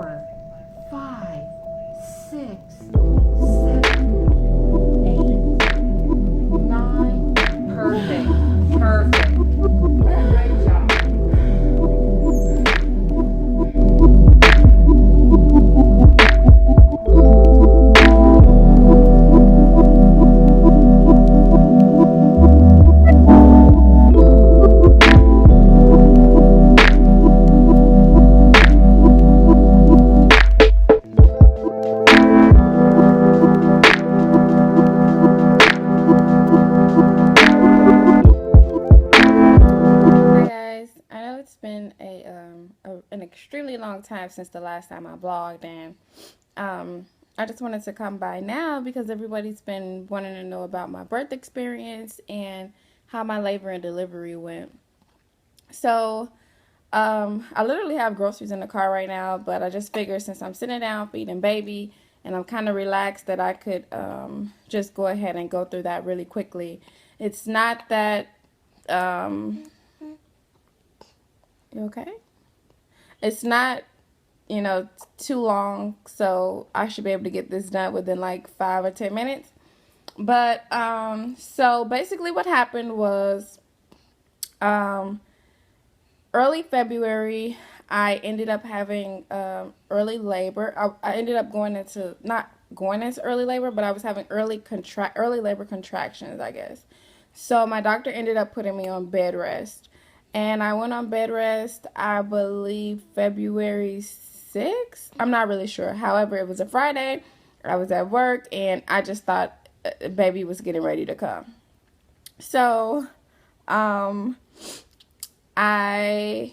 4, 5, 6, 7, 8, 9. Perfect. Perfect. Great job. Hi guys, I know it's been an extremely long time since the last time I vlogged, and I just wanted to come by now because everybody's been wanting to know about my birth experience and how my labor and delivery went. So I literally have groceries in the car right now, but I just figured since I'm sitting down feeding baby and I'm kind of relaxed that I could just go ahead and go through that really quickly. It's not that um, you okay? It's not, too long, so I should be able to get this done within like 5 or 10 minutes. But so basically, what happened was um, early February, I ended up having early labor. I ended up going into not going into early labor, but I was having early labor contractions, I guess. So my doctor ended up putting me on bed rest, and I went on bed rest, I believe February 6th. I'm not really sure. However, it was a Friday. I was at work, and I just thought baby was getting ready to come. So um, I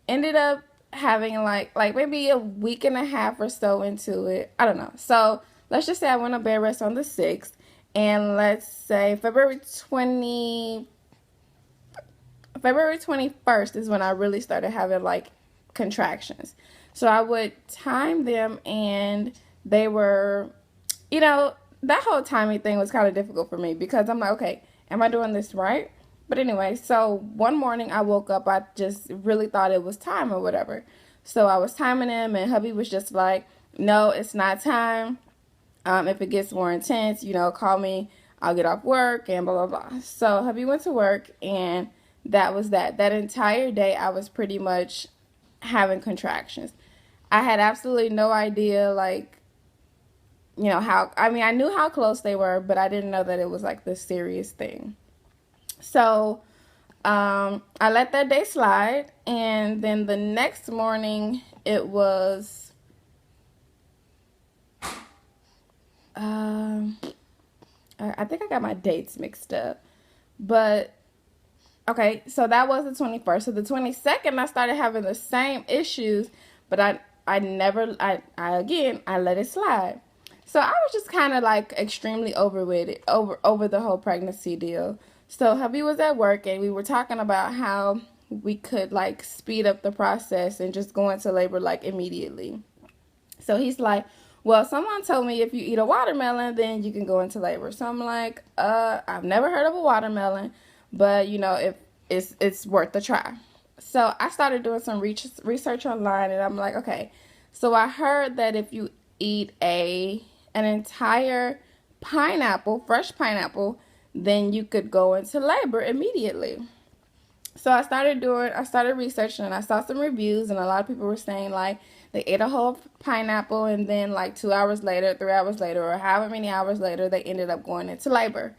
ended up having like maybe a week and a half or so into it. I don't know. So let's just say I went on bed rest on the 6th, and let's say February 21st is when I really started having like contractions. So I would time them, and they were, that whole timing thing was kind of difficult for me because I'm like, okay, am I doing this right? But anyway, so one morning I woke up, I just really thought it was time or whatever. So I was timing them, and hubby was just like, no, it's not time. If it gets more intense, call me. I'll get off work and blah, blah, blah. So hubby went to work, and that was that. That entire day, I was pretty much having contractions. I had absolutely no idea, like, how, I mean, I knew how close they were, but I didn't know that it was like this serious thing. So I let that day slide, and then the next morning, it was, um, I think I got my dates mixed up. But okay, so that was the 21st. So the 22nd, I started having the same issues, but I never I again I let it slide. So I was just kind of like extremely over with it, over the whole pregnancy deal. So hubby was at work, and we were talking about how we could like speed up the process and just go into labor like immediately. So he's like, well, someone told me if you eat a watermelon, then you can go into labor. So I'm like, I've never heard of a watermelon, but if it's worth a try. So I started doing some research online, and I'm like, okay. So I heard that if you eat an entire pineapple, fresh pineapple, then you could go into labor immediately. So I started researching, and I saw some reviews, and a lot of people were saying like they ate a whole pineapple, and then like 2 hours later, 3 hours later, or however many hours later, they ended up going into labor.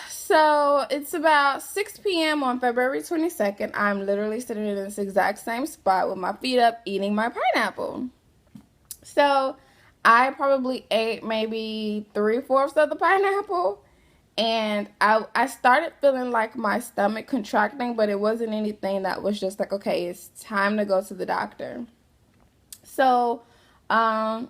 So it's about 6 p.m. on February 22nd. I'm literally sitting in this exact same spot with my feet up eating my pineapple. So I probably ate maybe 3/4 of the pineapple, and I started feeling like my stomach contracting, but it wasn't anything that was just like, okay, it's time to go to the doctor. So um,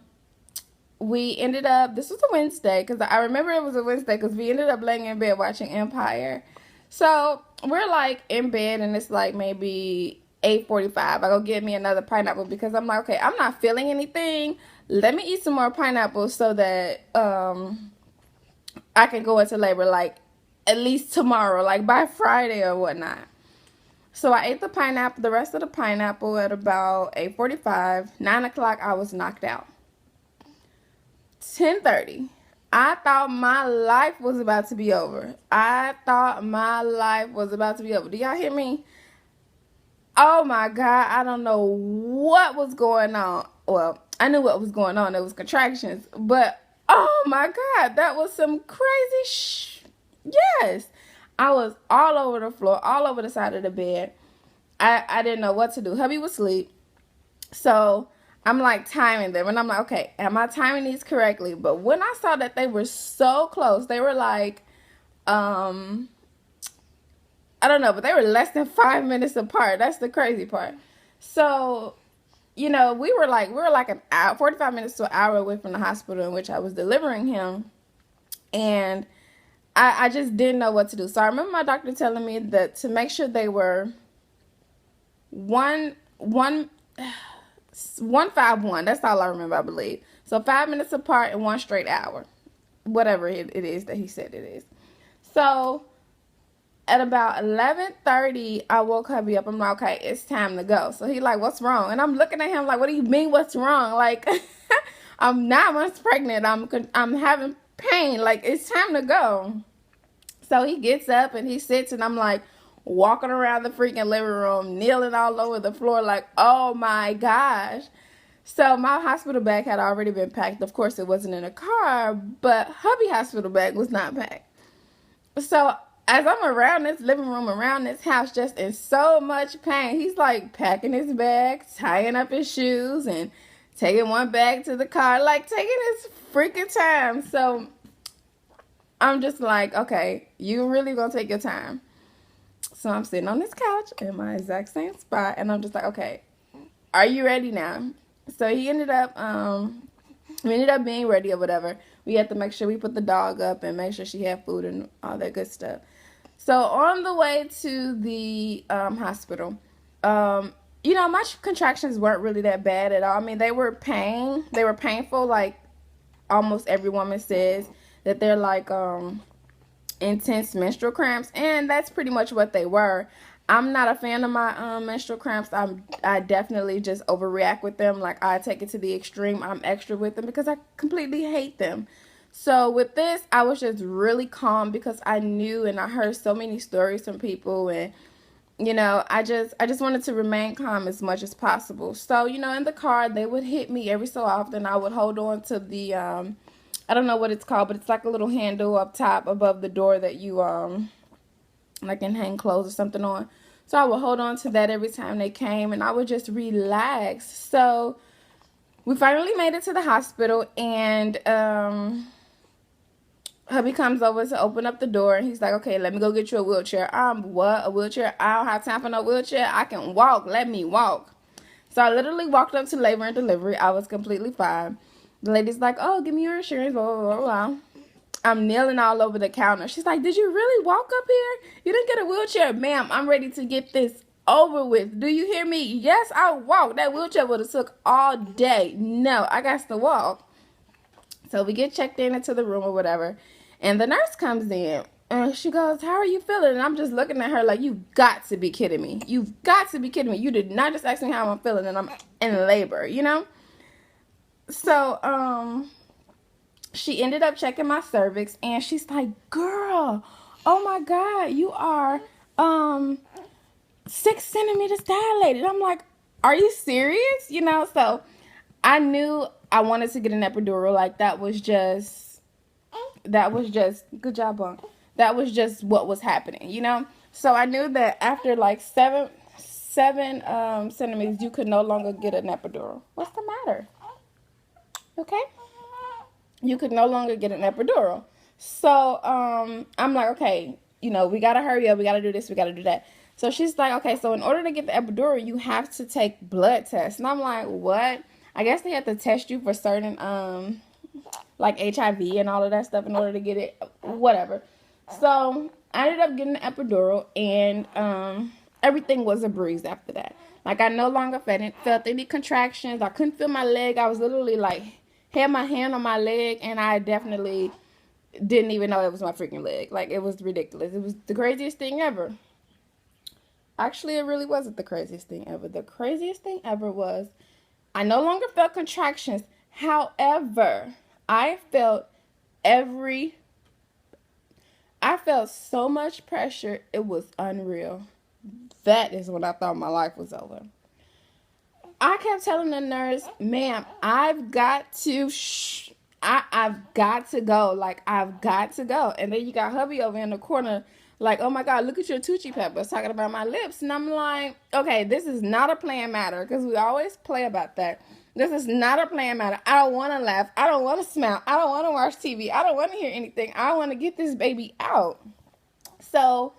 we ended up, this was a Wednesday, because I remember it was a Wednesday because we ended up laying in bed watching Empire. So we're like in bed, and it's like maybe 8:45. I go get me another pineapple because I'm like, okay, I'm not feeling anything. Let me eat some more pineapples so that I can go into labor like at least tomorrow, like by Friday or whatnot. So I ate the rest of the pineapple at about 8:45. 9 o'clock, I was knocked out. 10:30. I thought my life was about to be over. I thought my life was about to be over. Do y'all hear me? Oh my God, I don't know what was going on. Well, I knew what was going on. It was contractions. But oh my God, that was some crazy Yes. I was all over the floor, all over the side of the bed. I didn't know what to do. Hubby was asleep. So I'm like timing them. And I'm like, okay, am I timing these correctly? But when I saw that they were so close, they were like, I don't know, but they were less than 5 minutes apart. That's the crazy part. So, we were like an hour, 45 minutes to an hour away from the hospital in which I was delivering him. And I just didn't know what to do. So I remember my doctor telling me that to make sure they were 151. That's all I remember, I believe. So 5 minutes apart and 1 straight hour. Whatever it is that he said it is. So at about 11:30, I woke hubby up. I'm like, okay, it's time to go. So he like, what's wrong? And I'm looking at him like, what do you mean what's wrong? Like, I'm 9 months pregnant. I'm having pain. Like, it's time to go. So he gets up and he sits, and I'm like walking around the freaking living room, kneeling all over the floor like, oh my gosh. So my hospital bag had already been packed. Of course, it wasn't in a car, but hubby hospital bag was not packed. So as I'm around this living room, around this house, just in so much pain, he's like packing his bag, tying up his shoes, and taking one bag to the car, like taking his freaking time. So I'm just like, okay, you really gonna take your time. So I'm sitting on this couch in my exact same spot, and I'm just like, okay, are you ready now? So we ended up being ready or whatever. We had to make sure we put the dog up and make sure she had food and all that good stuff. So on the way to the hospital, my contractions weren't really that bad at all. I mean, they were painful, like almost every woman says that they're like intense menstrual cramps, and that's pretty much what they were. I'm not a fan of my menstrual cramps. I definitely just overreact with them. Like, I take it to the extreme. I'm extra with them because I completely hate them. So with this, I was just really calm because I knew and I heard so many stories from people, and I just wanted to remain calm as much as possible. So, in the car, they would hit me every so often. I would hold on to the I don't know what it's called, but it's like a little handle up top above the door that you like can hang clothes or something on. So I would hold on to that every time they came, and I would just relax. So we finally made it to the hospital, and hubby comes over to open up the door, and he's like, okay, let me go get you a wheelchair. What? A wheelchair? I don't have time for no wheelchair. I can walk. Let me walk. So I literally walked up to labor and delivery. I was completely fine. The lady's like, oh, give me your insurance, blah, blah, blah, blah. I'm kneeling all over the counter. She's like, did you really walk up here? You didn't get a wheelchair? Ma'am, I'm ready to get this over with. Do you hear me? Yes, I walked. That wheelchair would have took all day. No, I got to walk. So we get checked into the room or whatever. And the nurse comes in. And she goes, how are you feeling? And I'm just looking at her like, you've got to be kidding me. You've got to be kidding me. You did not just ask me how I'm feeling, and I'm in labor, So, she ended up checking my cervix, and she's like, girl, oh my God, you are 6 centimeters dilated. I'm like, are you serious? So I knew I wanted to get an epidural. Like, that was just, good job, Bunk. That was just what was happening, So I knew that after like 7 centimeters, you could no longer get an epidural. What's the matter? Okay? You could no longer get an epidural. So I'm like, okay, we got to hurry up. We got to do this. We got to do that. So she's like, okay, so in order to get the epidural, you have to take blood tests. And I'm like, what? I guess they have to test you for certain, like HIV and all of that stuff in order to get it, whatever. So I ended up getting an epidural, and everything was a breeze after that. Like, I no longer felt any contractions. I couldn't feel my leg. I was literally like, had my hand on my leg, and I definitely didn't even know it was my freaking leg. Like, it was ridiculous. It was the craziest thing ever. Actually, it really wasn't the craziest thing ever. The craziest thing ever was I no longer felt contractions. However, every I felt so much pressure, it was unreal. That is when I thought my life was over. I kept telling the nurse, ma'am, I've got to I've got to go. Like, I've got to go. And then you got hubby over in the corner, like, oh my God, look at your Tucci Peppers talking about my lips. And I'm like, okay, this is not a playing matter, because we always play about that. This is not a playing matter. I don't want to laugh. I don't want to smile. I don't want to watch TV. I don't want to hear anything. I want to get this baby out. So,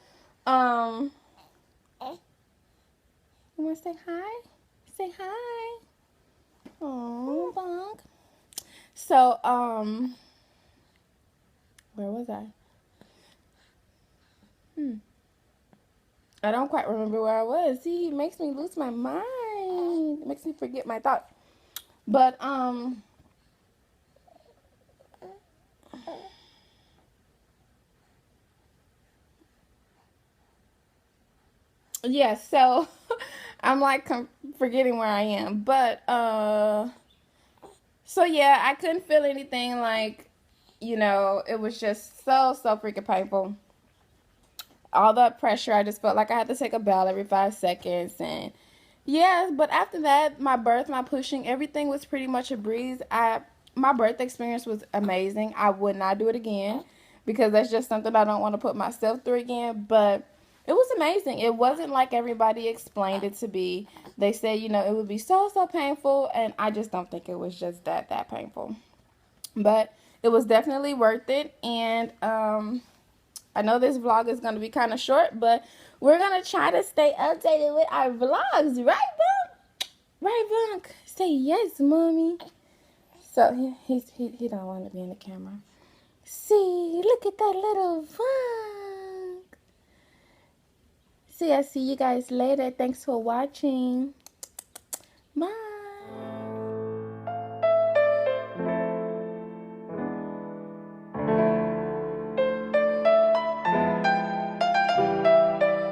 you want to say hi? Say hi. Oh, Bonk. So, where was I? I don't quite remember where I was. See, it makes me lose my mind. It makes me forget my thoughts. But, yeah, so I'm like forgetting where I am. But, so yeah, I couldn't feel anything. Like, it was just so freaking painful. All that pressure, I just felt like I had to take a bath every 5 seconds. And yeah, but after that, my birth, my pushing, everything was pretty much a breeze. My birth experience was amazing. I would not do it again, because that's just something I don't want to put myself through again. But it was amazing. It wasn't like everybody explained it to be. They said, it would be so painful, and I just don't think it was just that painful. But it was definitely worth it. And I know this vlog is going to be kind of short, but we're going to try to stay updated with our vlogs. Right, Bunk? Right, Bunk? Say yes, Mommy. So he don't want to be in the camera. See, look at that little Bunk. See, I'll see you guys later. Thanks for watching. Bye.